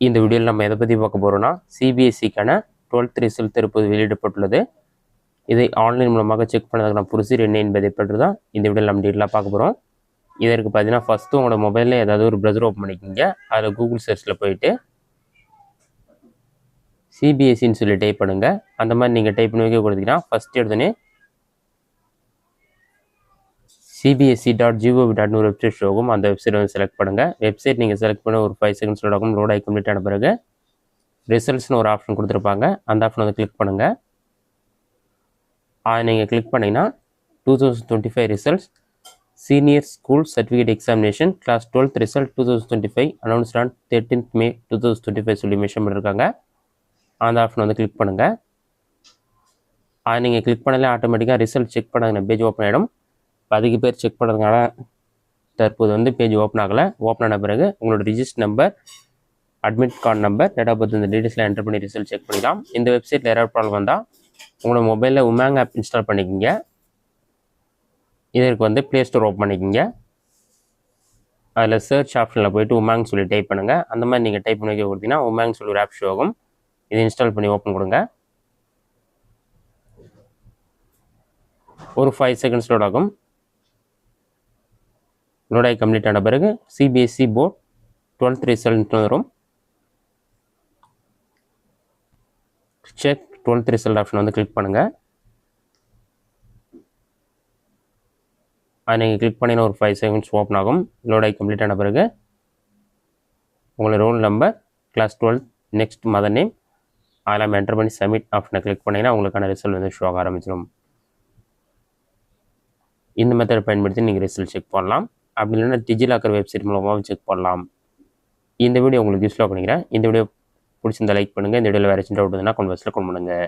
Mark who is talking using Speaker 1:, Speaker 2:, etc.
Speaker 1: இந்த வீடியோவில் நம்ம எதை பற்றி பார்க்க போகிறோம்னா சிபிஎஸ்சிக்கான 12th ரிசல்ட் தற்போது வெளியிடப்பட்டுள்ளது. இதை ஆன்லைன் மூலமாக செக் பண்ணதுக்கான ப்ரொசீஜர் என்ன என்பதை பற்றி தான் இந்த வீடியோவில் நம்ம டீட்டெயிலாக பார்க்க போகிறோம். இதற்கு பார்த்தீங்கன்னா ஃபஸ்ட்டு உங்களோட மொபைலில் ஏதாவது ஒரு ப்ரௌசர் ஓப்பன் பண்ணிக்கோங்க. அதில் கூகுள் சர்ச்சில் போயிட்டு சிபிஎஸ்சின்னு சொல்லி டைப் பண்ணுங்கள். அந்த மாதிரி நீங்கள் டைப் பண்ணி வைக்க கொடுத்தீங்கன்னா ஃபஸ்ட்டு எடுத்தோன்னே cbsc.gov.in ஒரு வெப்சைட் ஷோ ஆகும். அந்த வெப்சைட் வந்து செலக்ட் பண்ணுங்கள். வெப்சைட் நீங்கள் செலக்ட் பண்ண ஒரு 5 செகண்ட்ஸ் ஆகும். லோட் ஆகி கம்ப்ளீட் ஆன பிறகு ரிசல்ட்ஸ்னு ஒரு ஆப்ஷன் கொடுத்துருப்பாங்க. அந்த ஆப்ஷன் வந்து கிளிக் பண்ணுங்கள். அதை நீங்கள் கிளிக் பண்ணிங்கன்னா 2025 results senior school certificate examination class 12th result 2025 announced on 13th May 2025 சொல்லி மென்ஷன் பண்ணியிருக்காங்க. அந்த ஆப்ஷன் வந்து கிளிக் பண்ணுங்கள். அதை நீங்கள் கிளிக் பண்ணாலே ஆட்டோமேட்டிக்காக ரிசல்ட் செக் பண்ணதுன பேஜ் ஓப்பன் ஆகிடும். அதிக பேர் செக் பண்ணுறதுனால தற்போது வந்து பேஜ் ஓப்பன் ஆகலை. ஓப்பன் ஆன பிறகு உங்களோட register number, admit card number, date of birth இந்த டீட்டெயில்ஸில் என்டர் பண்ணி ரிசல்ட் செக் பண்ணிக்கலாம். இந்த வெப்சைட்டில் ஏதாவது ப்ராப்ளம் வந்தால் உங்களோட மொபைலில் உமாங் ஆப் இன்ஸ்டால் பண்ணிக்கோங்க. இதற்கு வந்து ப்ளே ஸ்டோர் ஓப்பன் பண்ணிக்கோங்க. அதில் சர்ச் ஆப்ஷனில் போய்ட்டு உமாங் சொல்லி டைப் பண்ணுங்கள். அந்த மாதிரி நீங்கள் டைப் பண்ணி வைக்க கொடுத்தீங்கன்னா உமாங் சொல்லி ஒரு ஆப் ஷோ ஆகும். இதை இன்ஸ்டால் பண்ணி ஓப்பன் கொடுங்க. ஒரு 5 செகண்ட்ஸ் லோட் ஆகும். லோட் ஆகி கம்ப்ளீட் ஆன பிறகு சிபிஎஸ்சி போர்ட் 12th ரிசல்ட் வரும். செக் 12th ரிசல்ட் ஆப்ஷன் வந்து கிளிக் பண்ணுங்கள். அதை நீங்கள் கிளிக் பண்ணினா ஒரு 5 செகண்ட்ஸ் ஓப்பன் ஆகும். லோட் ஆகி கம்ப்ளீட் ஆன பிறகு உங்களோட roll number, class 12, next mother name அதெல்லாம் என்டர் பண்ணி சப்மிட் ஆப்ஷனை கிளிக் பண்ணிங்கன்னா உங்களுக்கான ரிசல்ட் வந்து ஷோ ஆக ஆரம்பிச்சிடும். இந்த மெத்தட் பயன்படுத்தி நீங்கள் ரிசல்ட் செக் பண்ணலாம். அப்படி இல்லைன்னா டிஜிலாக்கர் வெப்சைட் மூலமாக செக் பண்ணலாம். இந்த வீடியோ உங்களுக்கு யூஸ்ஃபுல்லாக பண்ணிக்கிறேன். இந்த வீடியோ பிடிச்சிருந்தா லைக் பண்ணுங்கள். இந்த வீடியோவில் வேறு சின்ன டவுட் இருந்தால் கமெண்ட் பாக்ஸில் கமெண்ட் பண்ணுங்கள்.